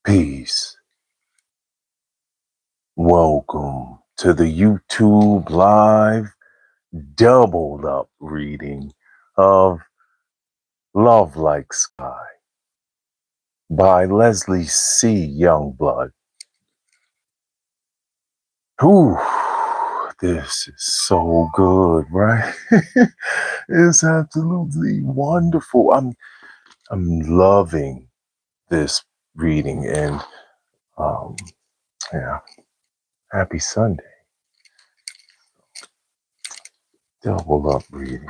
Peace. Welcome to the YouTube live doubled up reading of Love Like Sky by Leslie C. Youngblood. Whew, this is so good, right? It's absolutely wonderful. I'm loving this reading, and yeah, happy Sunday. Double up reading.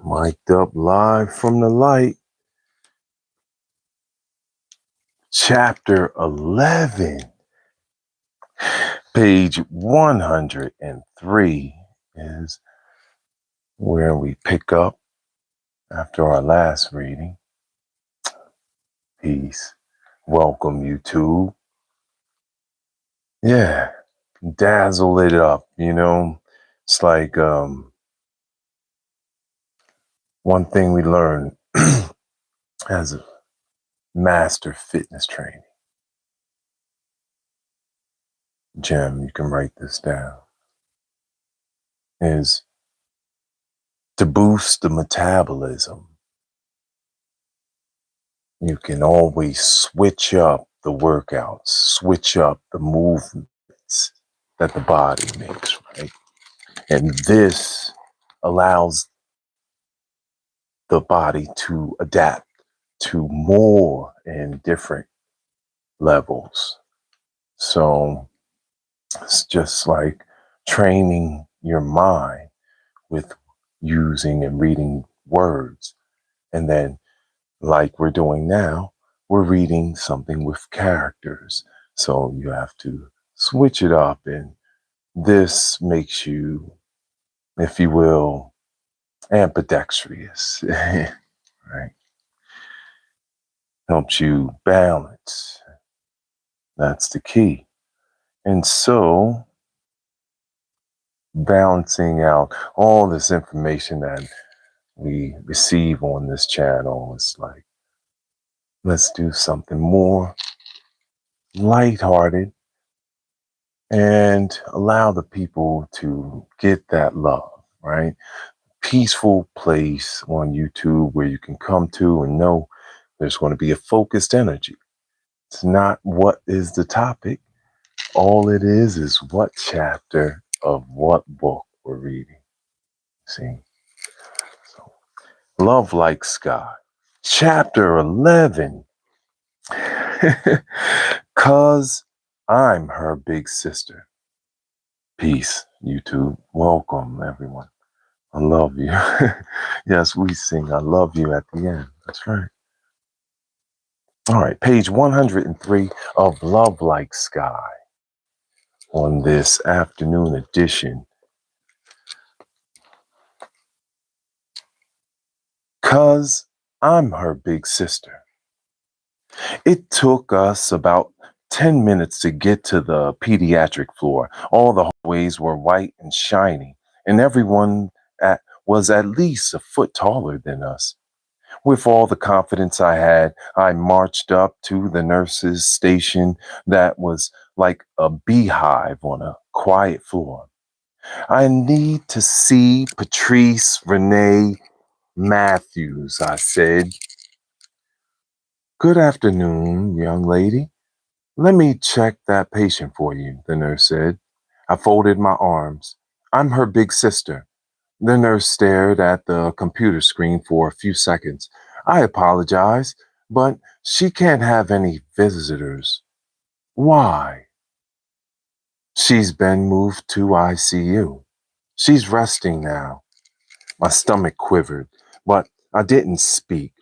Mic'd up live from the light. Chapter 11, page 103 is where we pick up after our last reading. Peace. Welcome, YouTube. Yeah, dazzle it up, It's like one thing we learned as a master fitness training. Jim, you can write this down. Is to boost the metabolism. You can always switch up the workouts, switch up the movements that the body makes, right? And this allows the body to adapt to more and different levels. So it's just like training your mind with using and reading words. And then, like we're doing now, we're reading something with characters. So you have to switch it up, and this makes you, if you will, ambidextrous, right? Helps you balance. That's the key. And so, balancing out all this information that we receive on this channel is like, let's do something more lighthearted and allow the people to get that love, right? Peaceful place on YouTube where you can come to and know there's going to be a focused energy. It's not what is the topic. All it is what chapter of what book we're reading. See? So, Love Like Sky. Chapter 11. 'Cause I'm her big sister. Peace, YouTube. Welcome, everyone. I love you. Yes, we sing I love you at the end. That's right. All right, page 103 of Love Like Sky on this afternoon edition. 'Cause I'm her big sister. It took us about 10 minutes to get to the pediatric floor. All the hallways were white and shiny, and everyone was at least a foot taller than us. With all the confidence I had, I marched up to the nurse's station that was like a beehive on a quiet floor. I need to see Patrice Renee Matthews, I said. Good afternoon, young lady. Let me check that patient for you, the nurse said. I folded my arms. I'm her big sister. The nurse stared at the computer screen for a few seconds. I apologize, but she can't have any visitors. Why? She's been moved to ICU. She's resting now. My stomach quivered, but I didn't speak.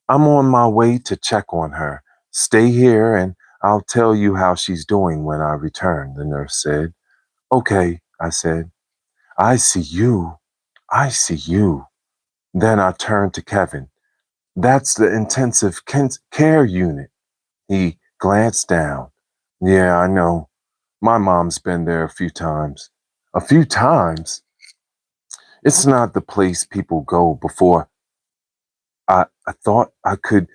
I'm on my way to check on her. Stay here and I'll tell you how she's doing when I return, the nurse said. Okay, I said. I see you. I see you. Then I turned to Kevin. That's the intensive care unit. He glanced down. Yeah, I know. My mom's been there a few times. A few times? It's not the place people go before. I thought I could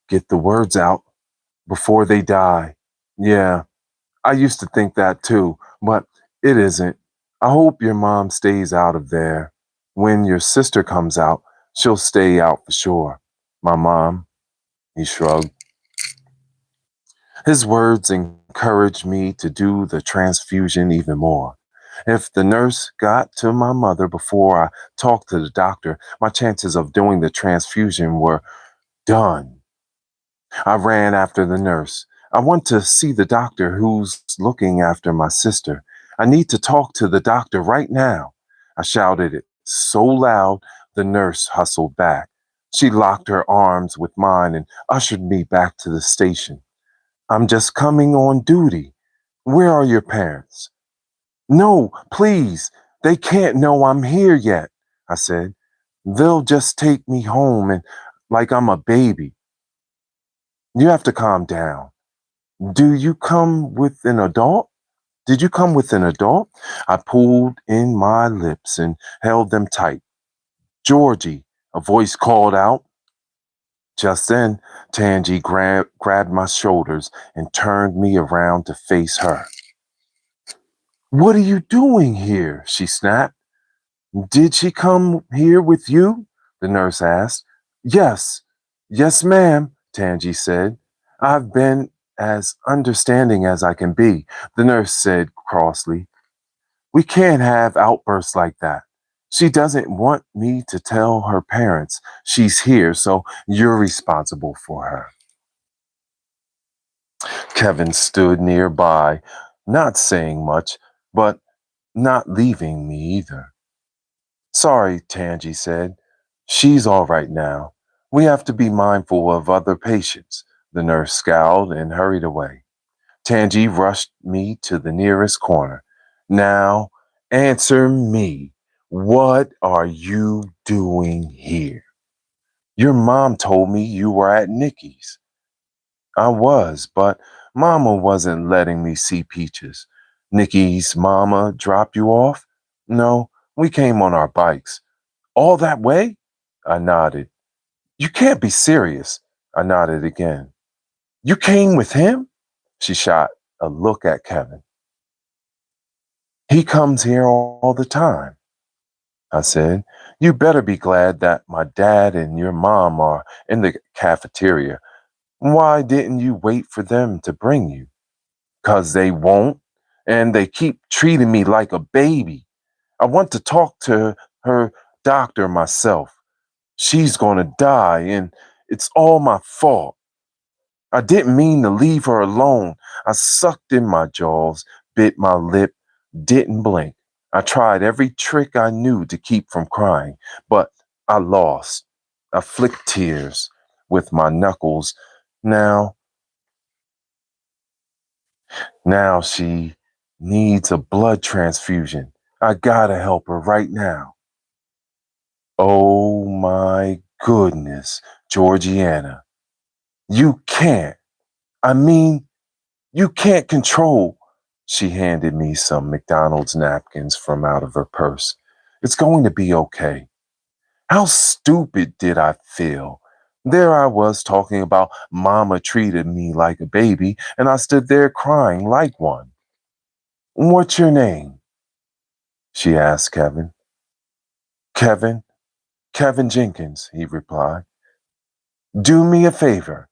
get the words out before they die. Yeah, I used to think that too, but it isn't. I hope your mom stays out of there. When your sister comes out, she'll stay out for sure. My mom, he shrugged. His words encouraged me to do the transfusion even more. If the nurse got to my mother before I talked to the doctor, my chances of doing the transfusion were done. I ran after the nurse. I want to see the doctor who's looking after my sister. I need to talk to the doctor right now. I shouted it so loud, the nurse hustled back. She locked her arms with mine and ushered me back to the station. I'm just coming on duty. Where are your parents? No, please. They can't know I'm here yet, I said. They'll just take me home and like I'm a baby. You have to calm down. Do you come with an adult? Did you come with an adult? I pulled in my lips and held them tight. Georgie, a voice called out. Just then, Tangi grabbed my shoulders and turned me around to face her. What are you doing here? She snapped. Did she come here with you? The nurse asked. Yes, yes, ma'am, Tangi said. I've been as understanding as I can be, the nurse said crossly. We can't have outbursts like that. She doesn't want me to tell her parents she's here, so you're responsible for her. Kevin stood nearby, not saying much, but not leaving me either. Sorry, Tangi said. She's all right now. We have to be mindful of other patients. The nurse scowled and hurried away. Tangi rushed me to the nearest corner. Now, answer me. What are you doing here? Your mom told me you were at Nikki's. I was, but Mama wasn't letting me see Peaches. Nikki's mama dropped you off? No, we came on our bikes. All that way? I nodded. You can't be serious. I nodded again. You came with him? She shot a look at Kevin. He comes here all the time. I said, you better be glad that my dad and your mom are in the cafeteria. Why didn't you wait for them to bring you? 'Cause they won't, and they keep treating me like a baby. I want to talk to her doctor myself. She's gonna die, and it's all my fault. I didn't mean to leave her alone. I sucked in my jaws, bit my lip, didn't blink. I tried every trick I knew to keep from crying, but I lost. I flicked tears with my knuckles. Now, now she needs a blood transfusion. I gotta help her right now. Oh my goodness, Georgiana. You can't. I mean, you can't control. She handed me some McDonald's napkins from out of her purse. It's going to be okay. How stupid did I feel? There I was talking about Mama treated me like a baby, and I stood there crying like one. What's your name? She asked Kevin. Kevin? Kevin Jenkins, he replied. Do me a favor.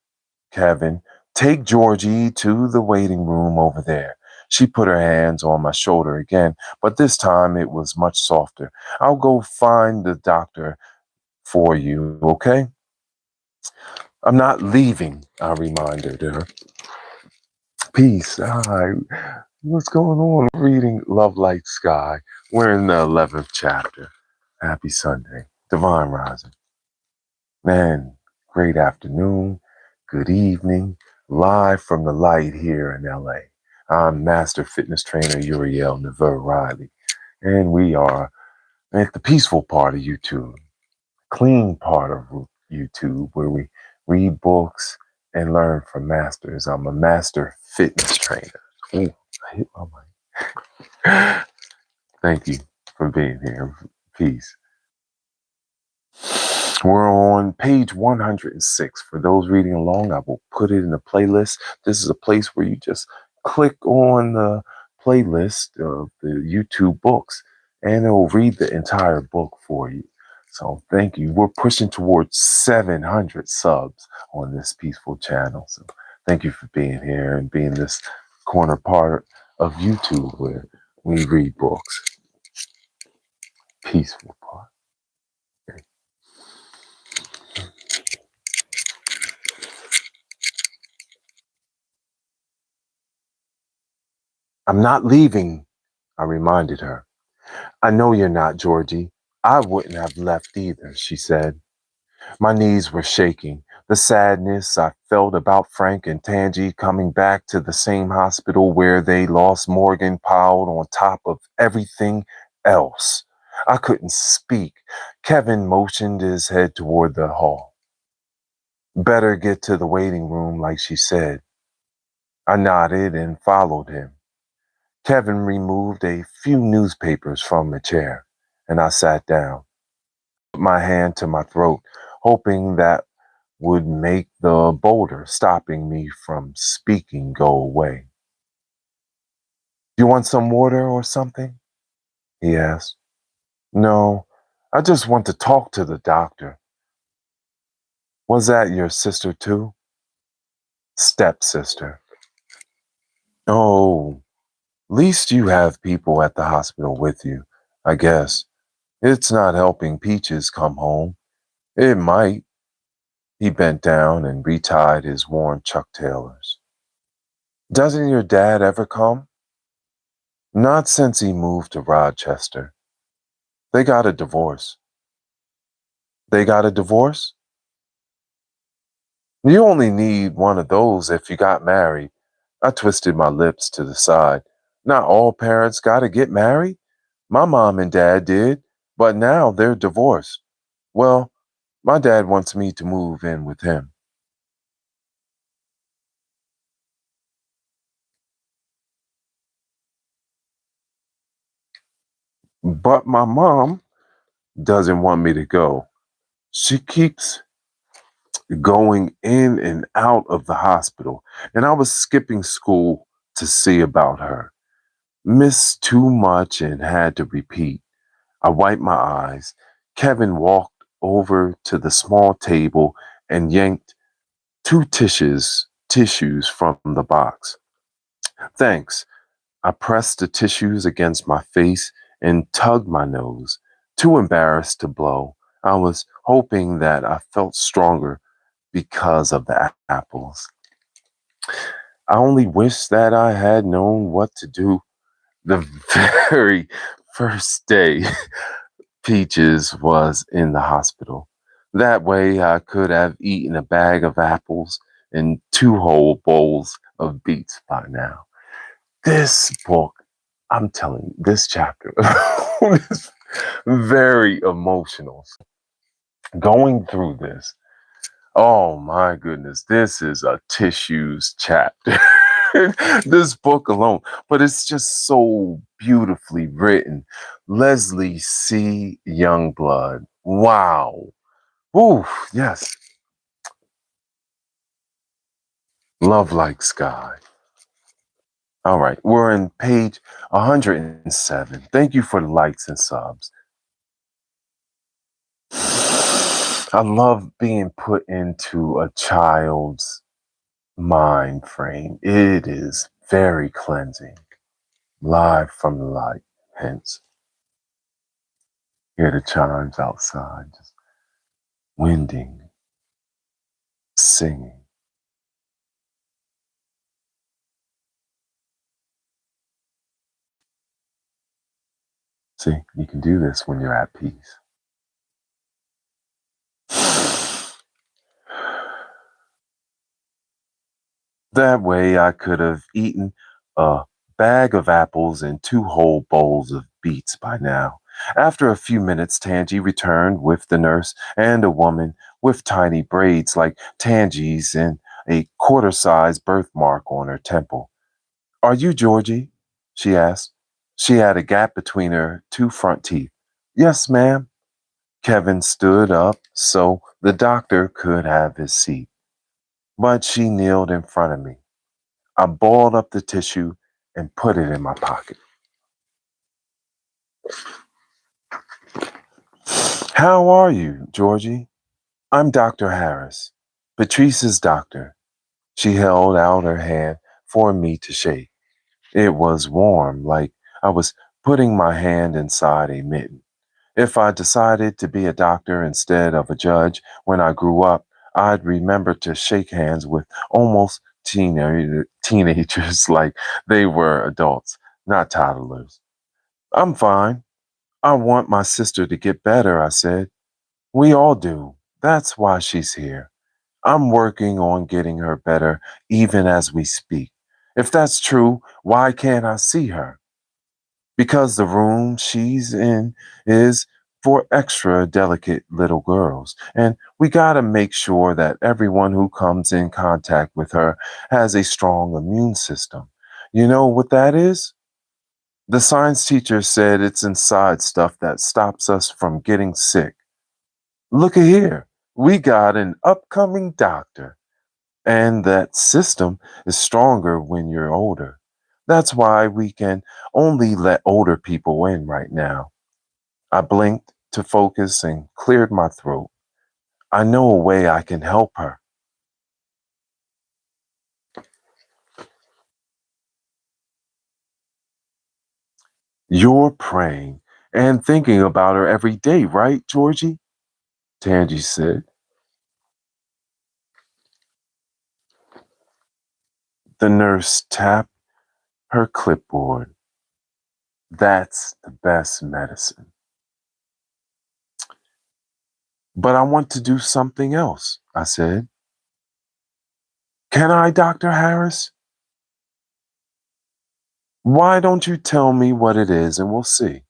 Kevin, take Georgie to the waiting room over there. She put her hands on my shoulder again, but this time it was much softer. I'll go find the doctor for you, okay? I'm not leaving, I reminded her. Peace. Hi. What's going on? Reading Love Light Sky. We're in the 11th chapter. Happy Sunday. Divine Rising. Man, great afternoon, good evening, live from the light here in LA. I'm Master Fitness Trainer Uriel Neveu Riley, and we are at the peaceful part of YouTube, clean part of YouTube, where we read books and learn from masters. I'm a master fitness trainer. Ooh, I hit my mic. Thank you for being here. Peace. We're on page 106. For those reading along, I will put it in the playlist. This is a place where you just click on the playlist of the YouTube books and it will read the entire book for you. So thank you. We're pushing towards 700 subs on this peaceful channel. So thank you for being here and being this corner part of YouTube where we read books. Peaceful part. I'm not leaving, I reminded her. I know you're not, Georgie. I wouldn't have left either, she said. My knees were shaking. The sadness I felt about Frank and Tangi coming back to the same hospital where they lost Morgan piled on top of everything else. I couldn't speak. Kevin motioned his head toward the hall. Better get to the waiting room, like she said. I nodded and followed him. Kevin removed a few newspapers from a chair, and I sat down. Put my hand to my throat, hoping that would make the boulder stopping me from speaking go away. You want some water or something? He asked. No, I just want to talk to the doctor. Was that your sister too? Stepsister. Oh, least you have people at the hospital with you, I guess. It's not helping Peaches come home. It might. He bent down and retied his worn Chuck Taylors. Doesn't your dad ever come? Not since he moved to Rochester. They got a divorce. They got a divorce? You only need one of those if you got married. I twisted my lips to the side. Not all parents gotta get married. My mom and dad did, but now they're divorced. Well, my dad wants me to move in with him. But my mom doesn't want me to go. She keeps going in and out of the hospital, and I was skipping school to see about her. Missed too much and had to repeat. I wiped my eyes. Kevin walked over to the small table and yanked two tissues from the box. Thanks. I pressed the tissues against my face and tugged my nose, too embarrassed to blow. I was hoping that I felt stronger because of the apples. I only wish that I had known what to do the very first day Peaches was in the hospital. That way I could have eaten a bag of apples and two whole bowls of beets by now. This book, I'm telling you, this chapter is very emotional. Going through this, oh my goodness, this is a tissues chapter. This book alone, but it's just so beautifully written. Leslie C. Youngblood. Wow. Ooh, yes. Love Like Sky. All right, we're on page 107. Thank you for the likes and subs. I love being put into a child's mind frame. It is very cleansing. Live from the light, hence. Hear the chimes outside, just winding, singing. See, you can do this when you're at peace. That way I could have eaten a bag of apples and two whole bowls of beets by now. After a few minutes, Tangi returned with the nurse and a woman with tiny braids like Tangi's and a quarter-sized birthmark on her temple. Are you Georgie? She asked. She had a gap between her two front teeth. Yes, ma'am. Kevin stood up so the doctor could have his seat, but she kneeled in front of me. I balled up the tissue and put it in my pocket. How are you, Georgie? I'm Dr. Harris, Patrice's doctor. She held out her hand for me to shake. It was warm, like I was putting my hand inside a mitten. If I decided to be a doctor instead of a judge when I grew up, I'd remember to shake hands with almost teenagers like they were adults, not toddlers. I'm fine. I want my sister to get better, I said. We all do. That's why she's here. I'm working on getting her better even as we speak. If that's true, why can't I see her? Because the room she's in is for extra delicate little girls. And we got to make sure that everyone who comes in contact with her has a strong immune system. You know what that is? The science teacher said it's inside stuff that stops us from getting sick. Look at here. We got an upcoming doctor. And that system is stronger when you're older. That's why we can only let older people in right now. I blinked to focus and cleared my throat. I know a way I can help her. You're praying and thinking about her every day, right, Georgie? Tangi said. The nurse tapped her clipboard. That's the best medicine. But I want to do something else, I said. Can I, Dr. Harris? Why don't you tell me what it is and we'll see?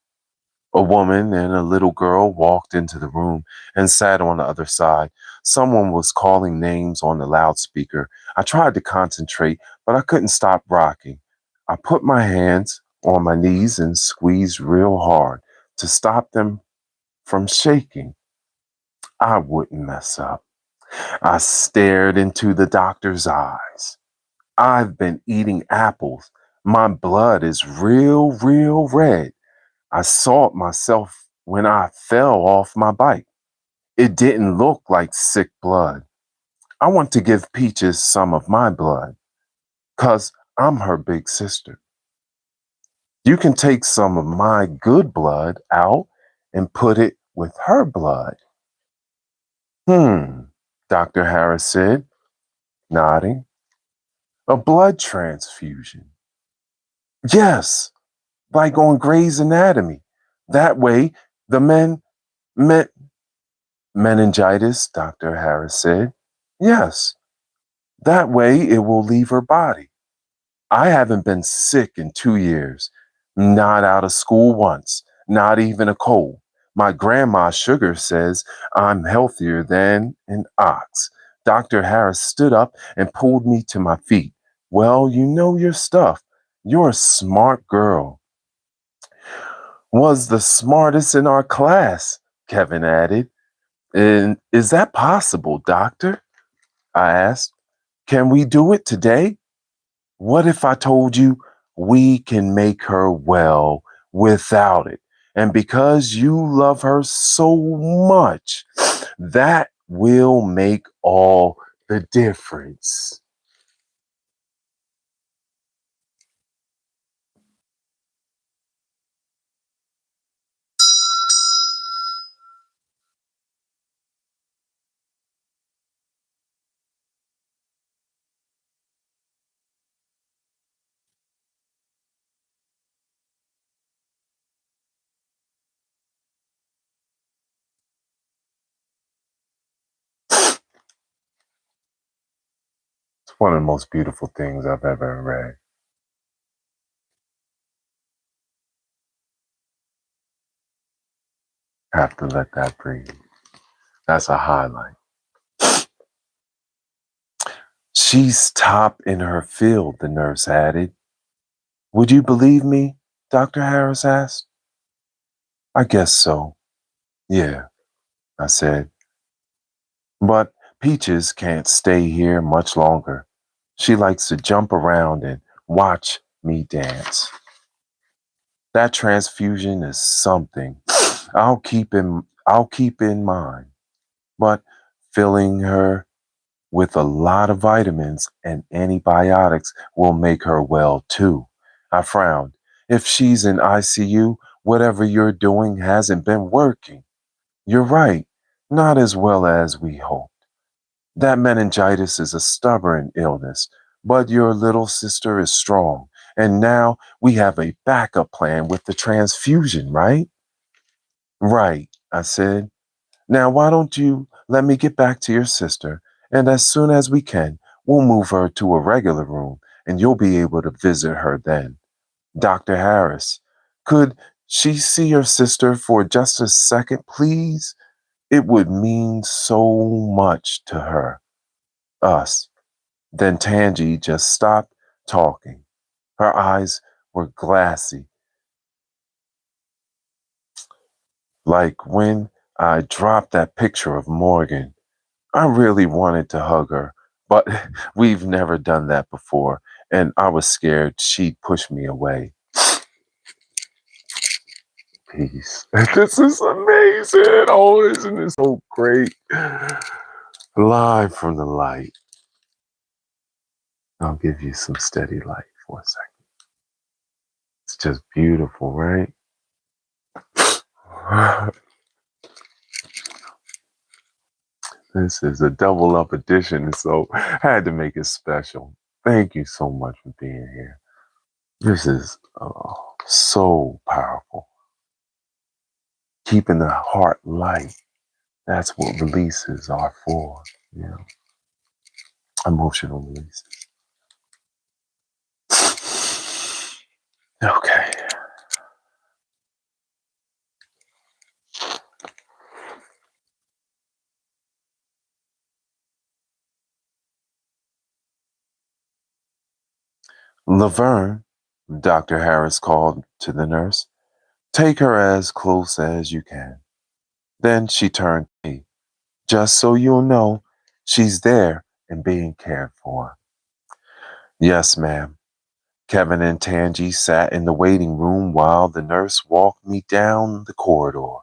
A woman and a little girl walked into the room and sat on the other side. Someone was calling names on the loudspeaker. I tried to concentrate, but I couldn't stop rocking. I put my hands on my knees and squeezed real hard to stop them from shaking. I wouldn't mess up. I stared into the doctor's eyes. I've been eating apples. My blood is real red. I saw it myself when I fell off my bike. It didn't look like sick blood. I want to give Peaches some of my blood, 'cause I'm her big sister. You can take some of my good blood out and put it with her blood. Hmm, Dr. Harris said, nodding. A blood transfusion. Yes, like on Grey's Anatomy. That way, the men, meningitis, Dr. Harris said. Yes, that way it will leave her body. I haven't been sick in 2 years, not out of school once, not even a cold. My grandma Sugar says I'm healthier than an ox. Dr. Harris stood up and pulled me to my feet. Well, you know your stuff. You're a smart girl. Was the smartest in our class, Kevin added. And is that possible, doctor? I asked. Can we do it today? What if I told you we can make her well without it? And because you love her so much, that will make all the difference. It's one of the most beautiful things I've ever read. Have to let that breathe. That's a highlight. She's top in her field, the nurse added. Would you believe me? Dr. Harris asked. I guess so. Yeah. I said. But Peaches can't stay here much longer. She likes to jump around and watch me dance. That transfusion is something I'll keep in mind. But filling her with a lot of vitamins and antibiotics will make her well too. I frowned. If she's in ICU, whatever you're doing hasn't been working. You're right, not as well as we hoped. That meningitis is a stubborn illness, but your little sister is strong. And now we have a backup plan with the transfusion, right? Right, I said. Now, why don't you let me get back to your sister? And as soon as we can, we'll move her to a regular room and you'll be able to visit her then. Dr. Harris, could she see your sister for just a second, please? It would mean so much to her, us. Then Tangi just stopped talking. Her eyes were glassy, like when I dropped that picture of Morgan. I really wanted to hug her, but we've never done that before, and I was scared she'd push me away. Peace. This is amazing. Oh, isn't this so great? Live from the light. I'll give you some steady light for a second. It's just beautiful, right? This is a double up edition, so I had to make it special. Thank you so much for being here. This is so powerful. Keeping the heart light. That's what releases are for, you know, emotional releases. Okay. Laverne, Dr. Harris called to the nurse, take her as close as you can. Then she turned to me. Just so you'll know, she's there and being cared for. Yes, ma'am. Kevin and Tangi sat in the waiting room while the nurse walked me down the corridor.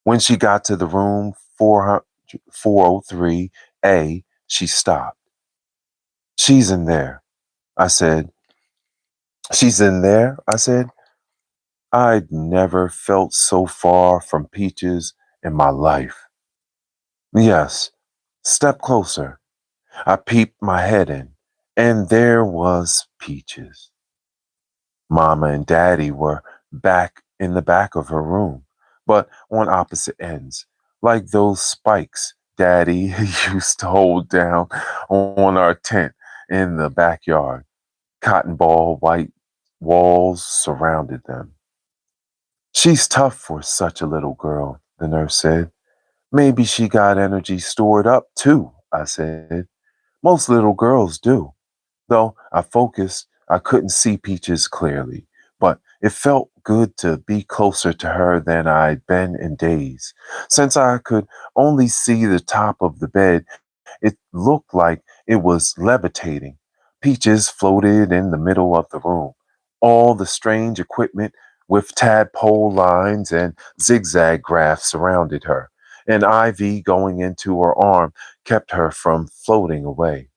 When she got to the room 403A, she stopped. She's in there, I said. She's in there, I said. I'd never felt so far from Peaches in my life. Yes, step closer. I peeped my head in, and there was Peaches. Mama and Daddy were back in the back of her room, but on opposite ends, like those spikes Daddy used to hold down on our tent in the backyard. Cotton ball white walls surrounded them. She's tough for such a little girl, the nurse said. Maybe she got energy stored up too, I said. Most little girls do. Though I focused, I couldn't see Peaches clearly, but it felt good to be closer to her than I'd been in days. Since I could only see the top of the bed, it looked like it was levitating. Peaches floated in the middle of the room. All the strange equipment with tadpole lines and zigzag graphs surrounded her. An IV going into her arm kept her from floating away.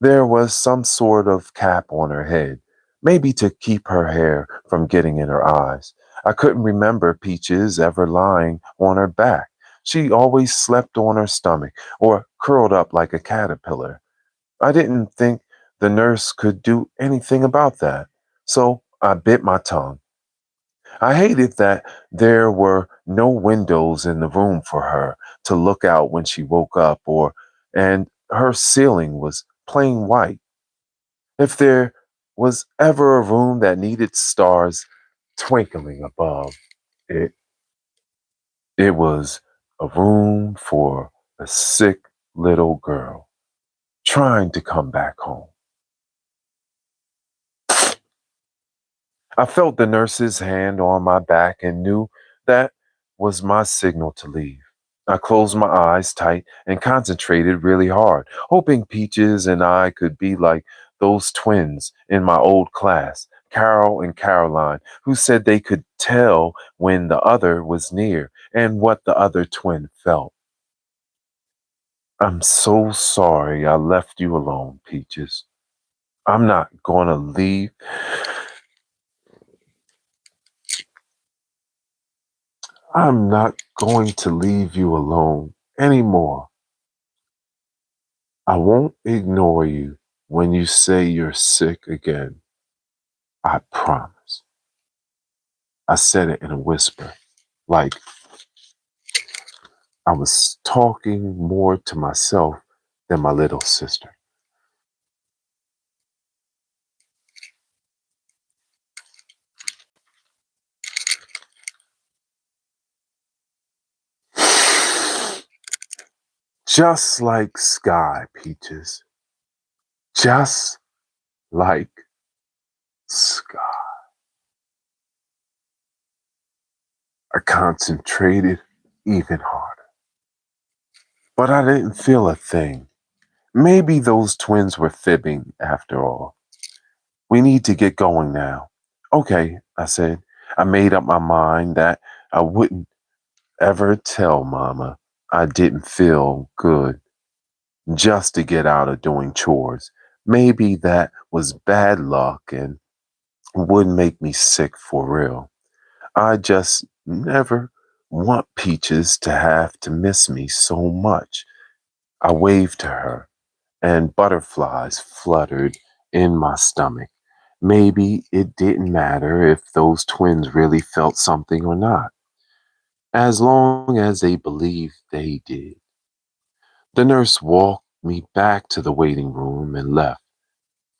There was some sort of cap on her head, maybe to keep her hair from getting in her eyes. I couldn't remember Peaches ever lying on her back. She always slept on her stomach or curled up like a caterpillar. I didn't think the nurse could do anything about that, so I bit my tongue. I hated that there were no windows in the room for her to look out when she woke up, and her ceiling was plain white. If there was ever a room that needed stars twinkling above it, it was a room for a sick little girl trying to come back home. I felt the nurse's hand on my back and knew that was my signal to leave. I closed my eyes tight and concentrated really hard, hoping Peaches and I could be like those twins in my old class, Carol and Caroline, who said they could tell when the other was near and what the other twin felt. I'm so sorry I left you alone, Peaches. I'm not going to leave. I'm not going to leave you alone anymore. I won't ignore you when you say you're sick again. I promise. I said it in a whisper, like I was talking more to myself than my little sister. Just like Sky, Peaches. Just like Sky. I concentrated even harder. But I didn't feel a thing. Maybe those twins were fibbing after all. We need to get going now. Okay, I said. I made up my mind that I wouldn't ever tell Mama I didn't feel good just to get out of doing chores. Maybe that was bad luck and would make me sick for real. I just never want Peaches to have to miss me so much. I waved to her, and butterflies fluttered in my stomach. Maybe it didn't matter if those twins really felt something or not, as long as they believed they did. The nurse walked me back to the waiting room and left.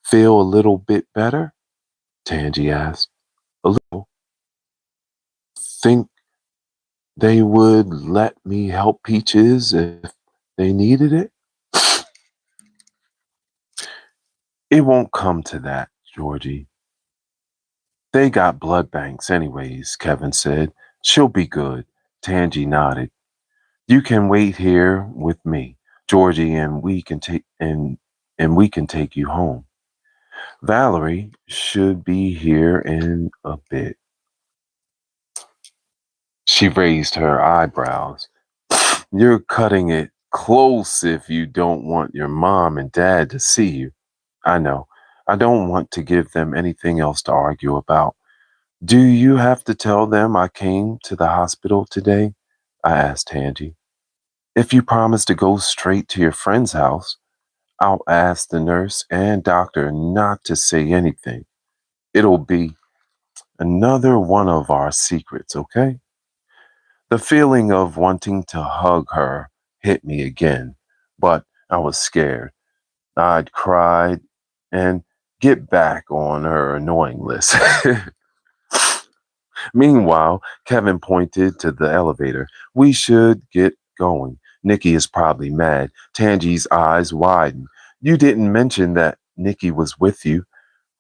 Feel a little bit better? Tangy asked. A little. Think they would let me help Peaches if they needed it? It won't come to that, Georgie. They got blood banks anyways, Kevin said. She'll be good. Tangy nodded. You can wait here with me, Georgie, and we can take you home. Valerie should be here in a bit. She raised her eyebrows. You're cutting it close if you don't want your mom and dad to see you. I know. I don't want to give them anything else to argue about. Do you have to tell them I came to the hospital today? I asked Tangy. If you promise to go straight to your friend's house, I'll ask the nurse and doctor not to say anything. It'll be another one of our secrets, okay? The feeling of wanting to hug her hit me again, but I was scared. I'd cried and get back on her annoying list. Meanwhile, Kevin pointed to the elevator. We should get going. Nikki is probably mad. Tangi's eyes widened. You didn't mention that Nikki was with you.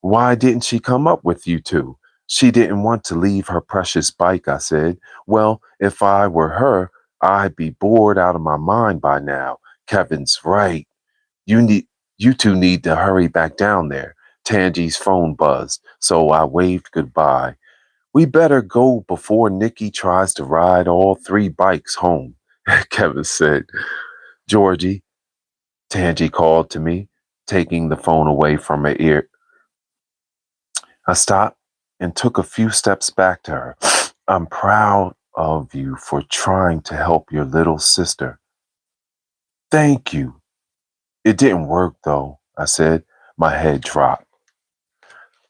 Why didn't she come up with you two? She didn't want to leave her precious bike, I said. Well, if I were her, I'd be bored out of my mind by now. Kevin's right. You need you two need to hurry back down there. Tangi's phone buzzed, so I waved goodbye. We better go before Nikki tries to ride all three bikes home, Kevin said. Georgie, Tangi called to me, taking the phone away from her ear. I stopped and took a few steps back to her. I'm proud of you for trying to help your little sister. Thank you. It didn't work though, I said. My head dropped.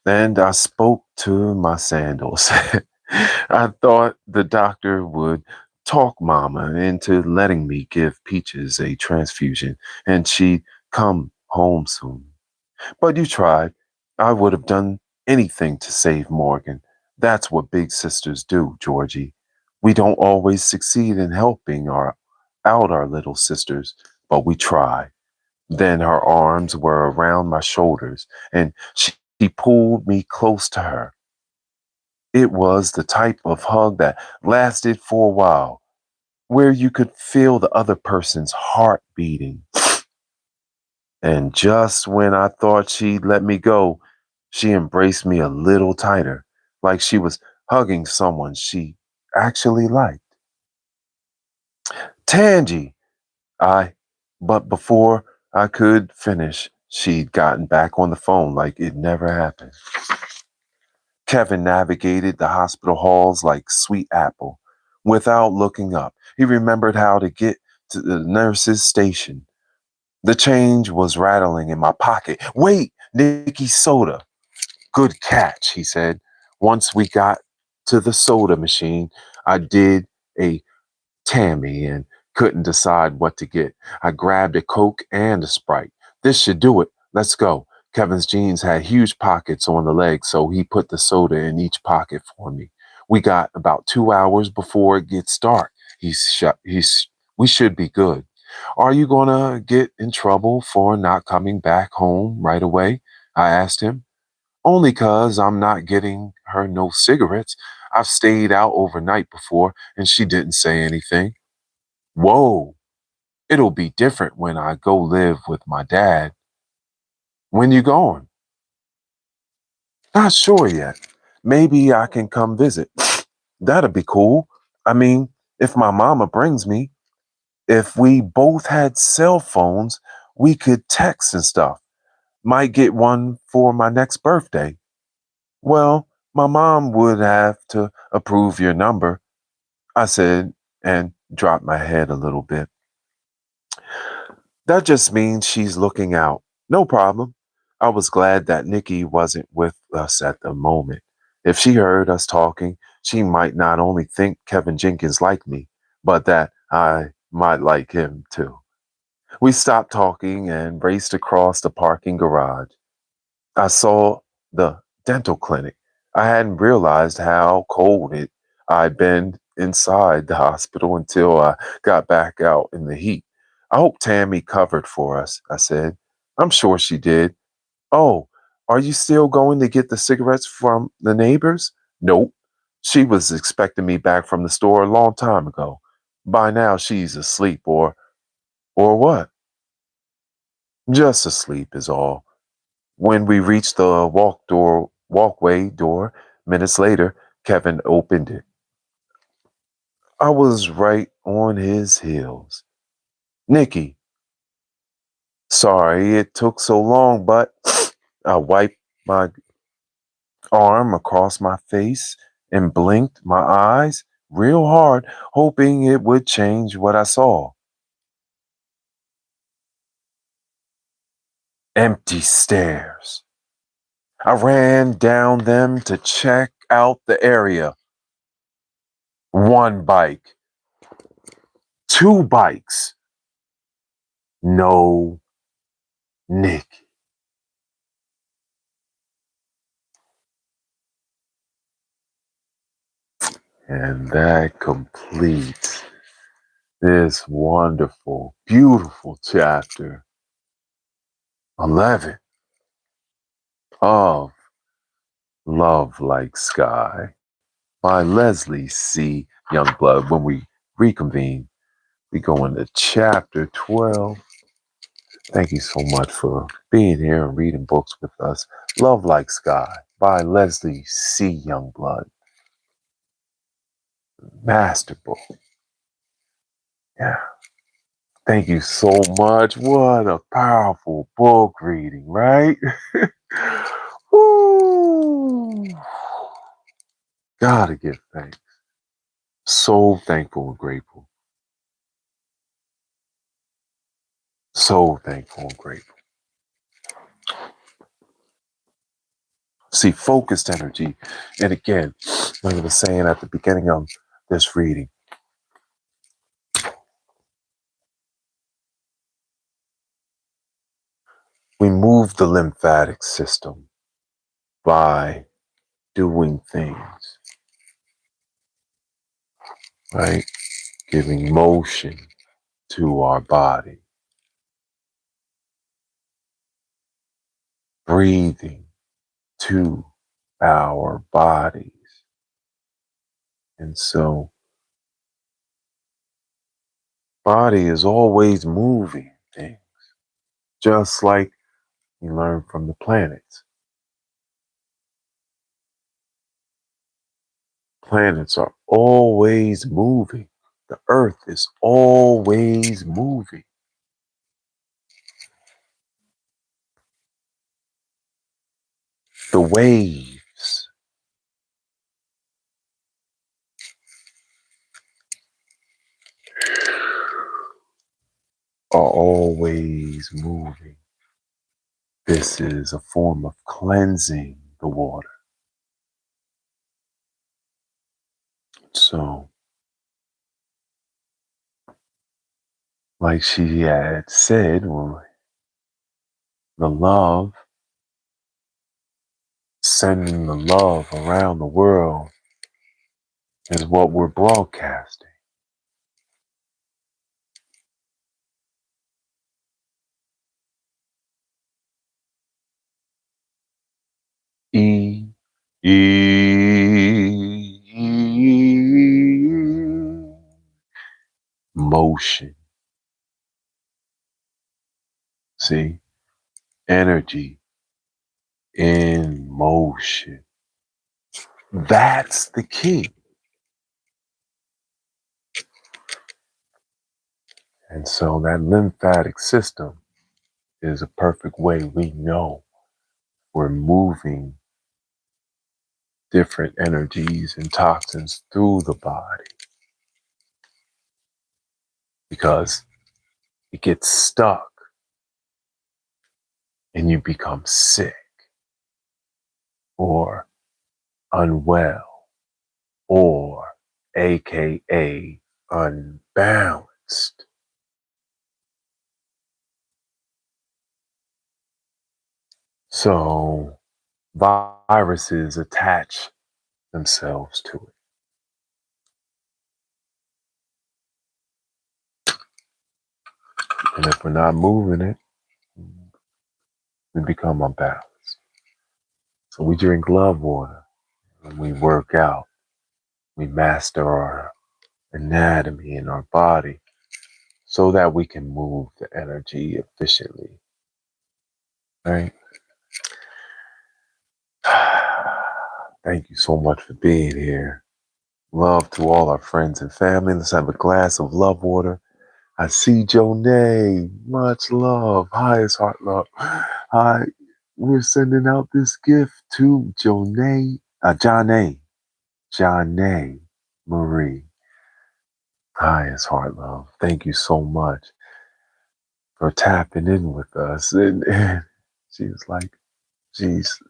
And I spoke to my sandals. I thought the doctor would talk Mama into letting me give Peaches a transfusion and she'd come home soon. But you tried. I would have done anything to save Morgan. That's what big sisters do, Georgie. We don't always succeed in helping our little sisters, but we try. Then her arms were around my shoulders and she pulled me close to her. It was the type of hug that lasted for a while. where you could feel the other person's heart beating. And just when I thought she'd let me go, she embraced me a little tighter, like she was hugging someone she actually liked. Tangy, I. But before I could finish, she'd gotten back on the phone like it never happened. Kevin navigated the hospital halls like sweet apple without looking up. He remembered how to get to the nurse's station. The change was rattling in my pocket. Wait, Nikki's soda. Good catch, he said. Once we got to the soda machine, I did a Tammy and couldn't decide what to get. I grabbed a Coke and a Sprite. This should do it. Let's go. Kevin's jeans had huge pockets on the legs, so he put the soda in each pocket for me. We got about 2 hours before it gets dark. We should be good. Are you gonna get in trouble for not coming back home right away? I asked him. Only 'cause I'm not getting her no cigarettes. I've stayed out overnight before and she didn't say anything. Whoa, it'll be different when I go live with my dad. When you going? Not sure yet. Maybe I can come visit. That'd be cool. I mean, if my mama brings me, if we both had cell phones, we could text and stuff. Might get one for my next birthday. Well, my mom would have to approve your number, I said, and dropped my head a little bit. That just means she's looking out. No problem. I was glad that Nikki wasn't with us at the moment. If she heard us talking, she might not only think Kevin Jenkins liked me, but that I might like him too. We stopped talking and raced across the parking garage. I saw the dental clinic. I hadn't realized how cold I'd been inside the hospital until I got back out in the heat. I hope Tammy covered for us, I said. I'm sure she did. Oh, are you still going to get the cigarettes from the neighbors? Nope. She was expecting me back from the store a long time ago. By now she's asleep or what? Just asleep is all. When we reached the walkway door, minutes later, Kevin opened it. I was right on his heels. Nikki, sorry it took so long, but I wiped my arm across my face and blinked my eyes real hard, hoping it would change what I saw. Empty stairs. I ran down them to check out the area. One bike, two bikes. No Nick. And that completes this wonderful, beautiful chapter 11 of Love Like Sky by Leslie C. Youngblood. When we reconvene, we go into chapter 12. Thank you so much for being here and reading books with us. Love Like Sky by Leslie C. Youngblood. Master book. Yeah. Thank you so much. What a powerful book reading, right? Woo! Gotta give thanks. So thankful and grateful. So thankful and grateful. See, focused energy. And again, like I was saying at the beginning of this reading, we move the lymphatic system by doing things, right? Giving motion to our body, breathing to our bodies. And so, Body is always moving things, just like you learn from the planets. Planets are always moving. The earth is always moving. The waves are always moving. This is a form of cleansing the water. So, like she had said, well, the love, sending the love around the world is what we're broadcasting. E, E, motion. See, energy in motion. That's the key. And so that lymphatic system is a perfect way we know we're moving different energies and toxins through the body because it gets stuck and you become sick or unwell or AKA unbalanced. So viruses attach themselves to it. And if we're not moving it, we become unbalanced. So we drink love water when we work out. We master our anatomy in our body so that we can move the energy efficiently. Right? Thank you so much for being here. Love to all our friends and family. Let's have a glass of love water. I see Jonay. Much love. Highest heart love. Hi. We're sending out this gift to Jonay. Johnny Marie. Highest heart love. Thank you so much for tapping in with us. And she was like, she's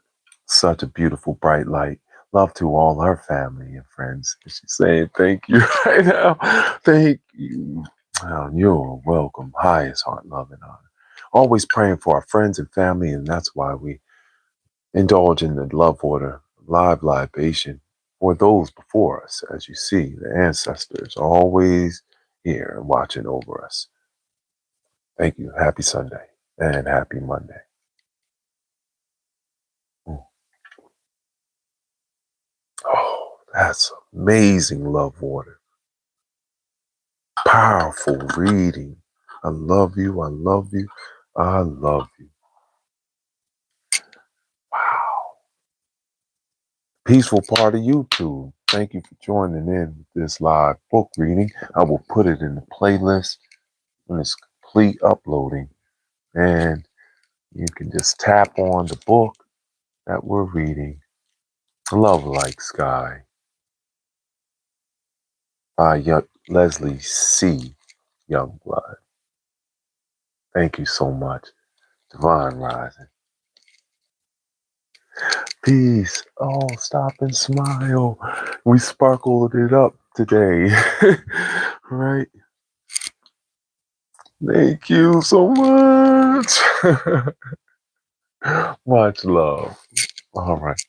such a beautiful, bright light. Love to all her family and friends. She's saying thank you right now. Thank you. Oh, you're welcome. Highest heart, love, and honor. Always praying for our friends and family, and that's why we indulge in the love water, live libation for those before us. As you see, the ancestors are always here and watching over us. Thank you. Happy Sunday and happy Monday. Mm. Oh, that's amazing love water. Powerful reading. I love you. I love you. I love you. Wow. Peaceful part of YouTube. Thank you for joining in with this live book reading. I will put it in the playlist when it's complete uploading. And you can just tap on the book that we're reading. Love Like Sky by Leslie C. Youngblood. Thank you so much. Divine Rising. Peace. Oh, stop and smile. We sparkled it up today. Right? Thank you so much. Much love. All right.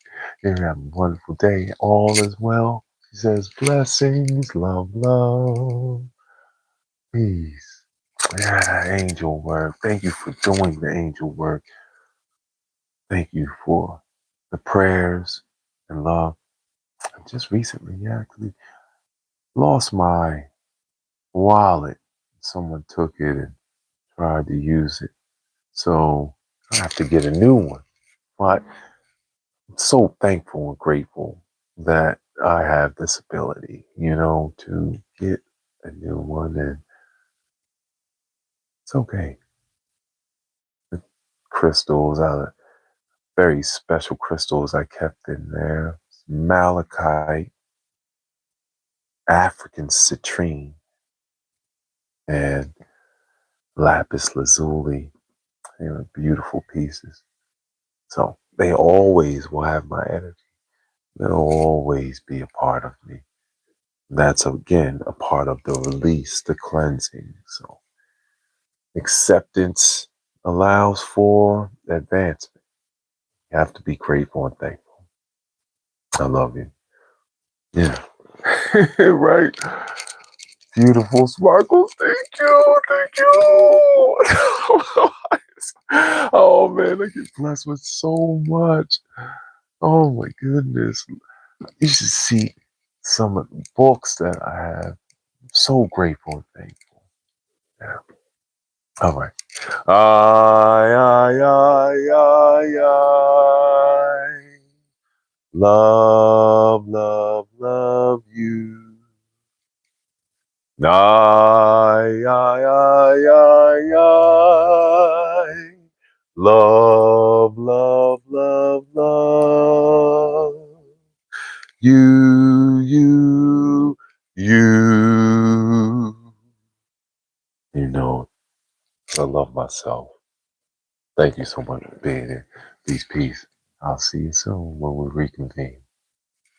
You have a wonderful day. All is well. She says, blessings, love, love, peace. Yeah, angel work. Thank you for doing the angel work. Thank you for the prayers and love. I just recently actually lost my wallet. someone took it and tried to use it. So I have to get a new one. But I'm so thankful and grateful that I have this ability, to get a new one, and it's okay. The crystals are very special crystals I kept in there. Malachite, African citrine, and lapis lazuli. They were beautiful pieces. So they always will have my energy. They'll always be a part of me. That's again a part of the release, the cleansing. So acceptance allows for advancement. You have to be grateful and thankful. I love you. Yeah. Right. Beautiful sparkles. Thank you. Thank you. Oh man, I get blessed with so much. Oh my goodness. You should see some of the books that I have. I'm so grateful and thankful. Yeah. All right. I love, love, love you. I love, love, love, love you, you, you. You know, I love myself. Thank you so much for being here. Peace, peace. I'll see you soon when we reconvene.